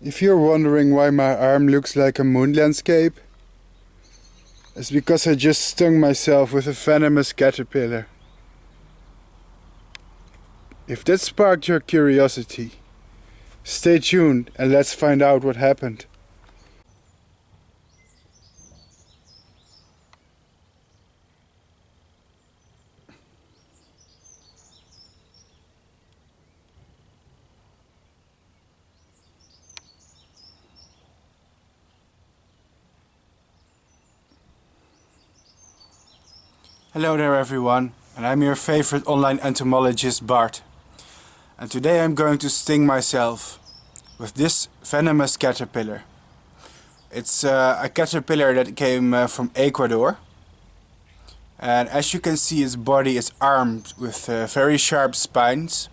If you're wondering why my arm looks like a moon landscape, it's because I just stung myself with a venomous caterpillar. If that sparked your curiosity, stay tuned and let's find out what happened. Hello there everyone, and I'm your favorite online entomologist Bart. And today I'm going to sting myself with this venomous caterpillar. It's a caterpillar that came from Ecuador. And as you can see, its body is armed with very sharp spines.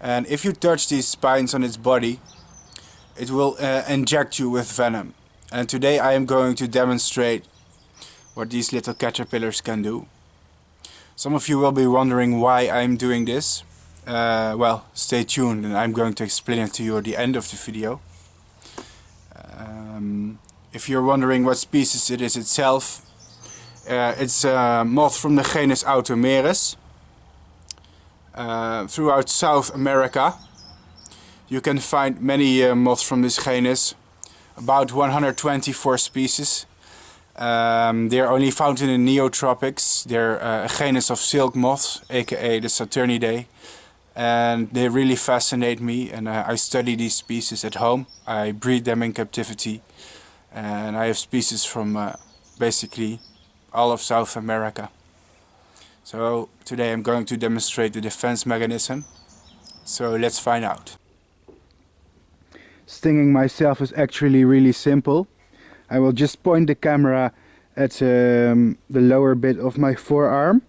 And if you touch these spines on its body, it will inject you with venom. And today I am going to demonstrate what these little caterpillars can do. Some of you will be wondering why I'm doing this. Well, stay tuned and I'm going to explain it to you at the end of the video. If you're wondering what species it is itself, it's a moth from the genus Automeris. Throughout South America you can find many moths from this genus, about 124 species. They are only found in the neotropics. They're a genus of silk moths, aka the Saturniidae, and they really fascinate me, and I study these species at home. I breed them in captivity, and I have species from basically all of South America. So today I'm going to demonstrate the defense mechanism, so let's find out. Stinging myself is actually really simple. I will just point the camera at the lower bit of my forearm,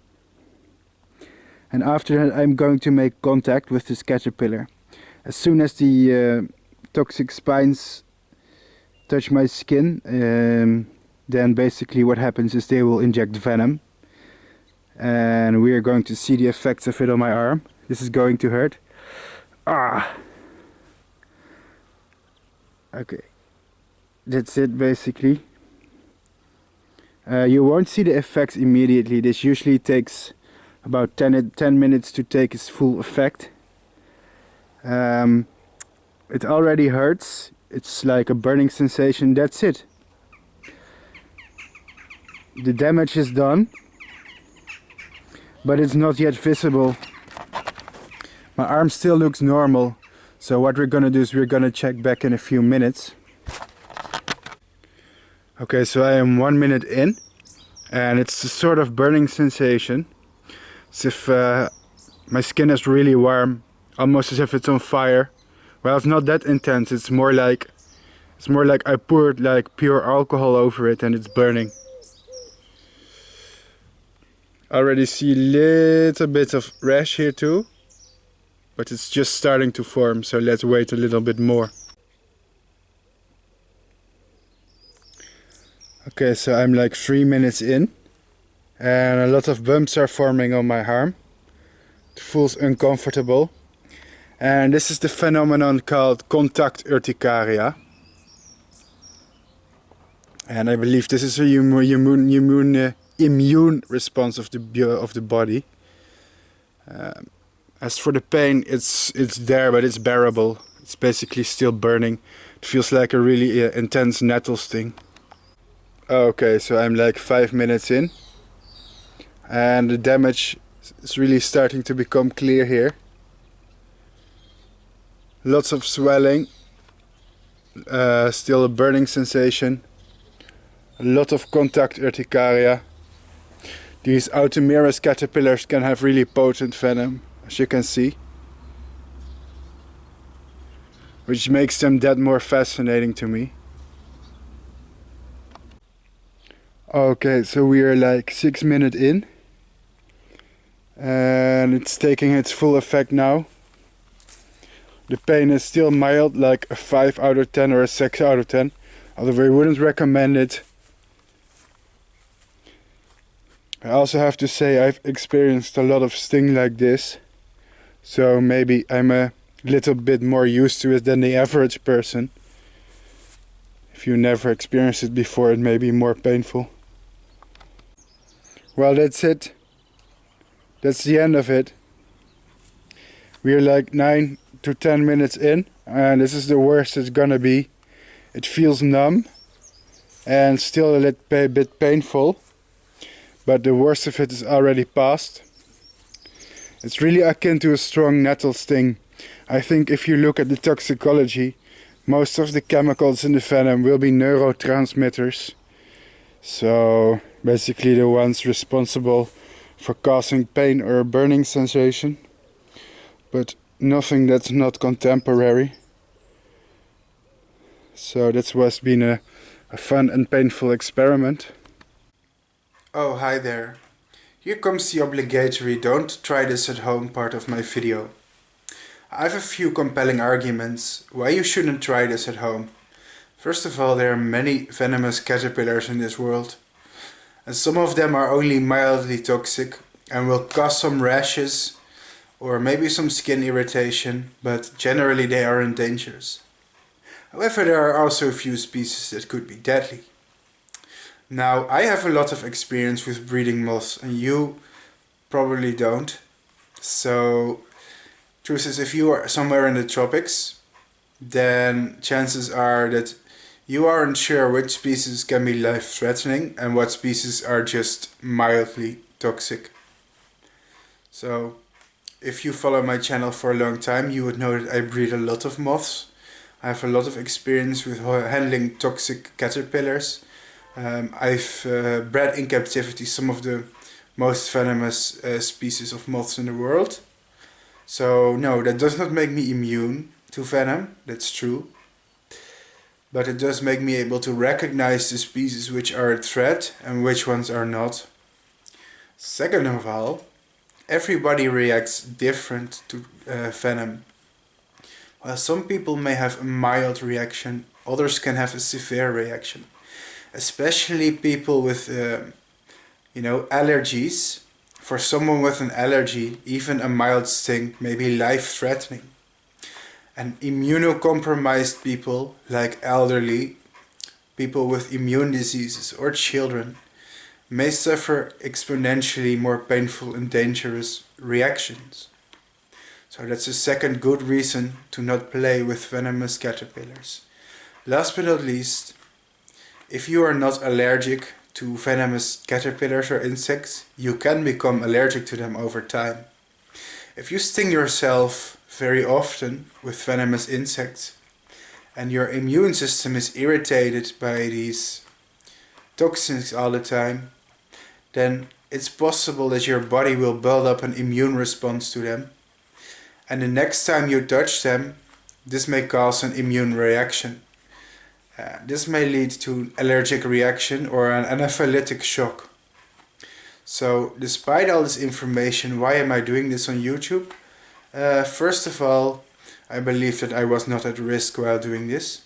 and after that I'm going to make contact with this caterpillar. As soon as the toxic spines touch my skin, then basically what happens is they will inject venom, and we are going to see the effects of it on my arm. This is going to hurt. Okay. That's it basically. You won't see the effects immediately. This usually takes about 10 minutes to take its full effect. It already hurts. It's like a burning sensation. That's it. The damage is done, but it's not yet visible. My arm still looks normal. So what we're gonna do is we're gonna check back in a few minutes. Okay, so I am 1 minute in, and it's a sort of burning sensation. As if my skin is really warm, almost as if it's on fire. Well, it's not that intense. It's more like I poured like pure alcohol over it and it's burning. I already see a little bit of rash here too, but it's just starting to form, so let's wait a little bit more. Okay, so I'm like 3 minutes in, and a lot of bumps are forming on my arm. It feels uncomfortable, and this is the phenomenon called contact urticaria. And I believe this is a immune response of the body. As for the pain, it's there, but it's bearable. It's basically still burning. It feels like a really intense nettle sting. Okay, so I'm like 5 minutes in, and the damage is really starting to become clear here. Lots of swelling, still a burning sensation, a lot of contact urticaria. These Automeris caterpillars can have really potent venom, as you can see, which makes them that more fascinating to me. Okay, so we are like 6 minutes in, and it's taking its full effect now. The pain is still mild, like a 5 out of 10 or a 6 out of 10, although I wouldn't recommend it. I also have to say I've experienced a lot of sting like this, so maybe I'm a a little bit more used to it than the average person. If you never experienced it before, it may be more painful. Well, that's it. That's the end of it. We're like 9 to 10 minutes in, and this is the worst it's gonna be. It feels numb and still a little bit painful, but the worst of it is already past. It's really akin to a strong nettle sting. I think if you look at the toxicology, most of the chemicals in the venom will be neurotransmitters. So basically the ones responsible for causing pain or a burning sensation. But nothing that's not contemporary. So that was been a fun and painful experiment. Oh, hi there. Here comes the obligatory "don't try this at home" part of my video. I have a few compelling arguments why you shouldn't try this at home. First of all, there are many venomous caterpillars in this world, and some of them are only mildly toxic and will cause some rashes or maybe some skin irritation, but generally they aren't dangerous. However, there are also a few species that could be deadly. Now, I have a lot of experience with breeding moths, and you probably don't. So, truth is, if you are somewhere in the tropics, then chances are that you aren't sure which species can be life-threatening and what species are just mildly toxic. So, if you follow my channel for a long time, you would know that I breed a lot of moths. I have a lot of experience with handling toxic caterpillars. I've bred in captivity some of the most venomous species of moths in the world. So no, that does not make me immune to venom, that's true. But it does make me able to recognize the species which are a threat and which ones are not. Second of all, everybody reacts different to venom. While some people may have a mild reaction, others can have a severe reaction. Especially people with, allergies. For someone with an allergy, even a mild sting may be life-threatening. And immunocompromised people, like elderly, people with immune diseases or children, may suffer exponentially more painful and dangerous reactions. So that's a second good reason to not play with venomous caterpillars. Last but not least, if you are not allergic to venomous caterpillars or insects, you can become allergic to them over time. If you sting yourself very often with venomous insects and your immune system is irritated by these toxins all the time, then it's possible that your body will build up an immune response to them. And the next time you touch them, this may cause an immune reaction. This may lead to an allergic reaction or an anaphylactic shock. So, despite all this information, why am I doing this on YouTube? First of all, I believe that I was not at risk while doing this.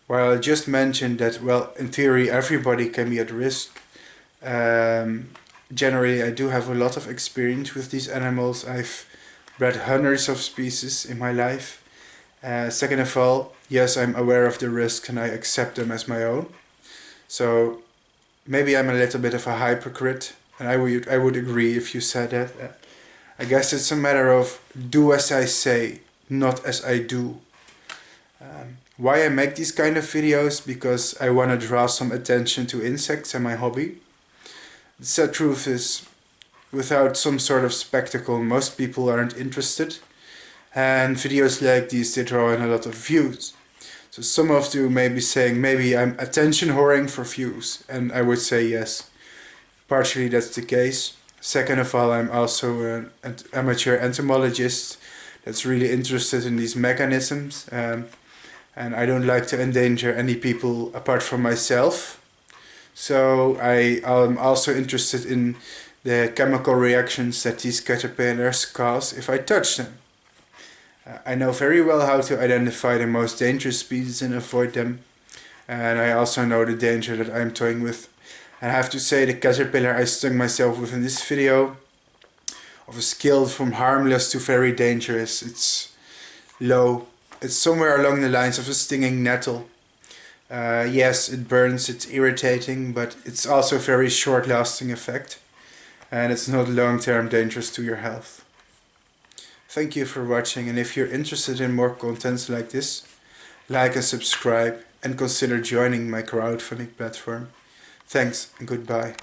While I just mentioned that, well, in theory everybody can be at risk. Generally, I do have a lot of experience with these animals. I've bred hundreds of species in my life. Second of all, yes, I'm aware of the risks and I accept them as my own. So maybe I'm a little bit of a hypocrite, and I would agree if you said that. I guess it's a matter of do as I say, not as I do. Why I make these kind of videos? Because I want to draw some attention to insects and my hobby. The sad truth is, without some sort of spectacle, most people aren't interested. And videos like these, they draw in a lot of views. So some of you may be saying, maybe I'm attention whoring for views. And I would say yes, partially that's the case. Second of all, I'm also an amateur entomologist that's really interested in these mechanisms. And I don't like to endanger any people apart from myself. So I am also interested in the chemical reactions that these caterpillars cause if I touch them. I know very well how to identify the most dangerous species and avoid them. And I also know the danger that I'm toying with. And I have to say, the caterpillar I stung myself with in this video, of a scale from harmless to very dangerous, low. It's somewhere along the lines of a stinging nettle. Yes, it burns, it's irritating, but it's also a very short-lasting effect, and it's not long-term dangerous to your health. Thank you for watching, and if you're interested in more contents like this, like and subscribe, and consider joining my crowdfunding platform. Thanks and goodbye.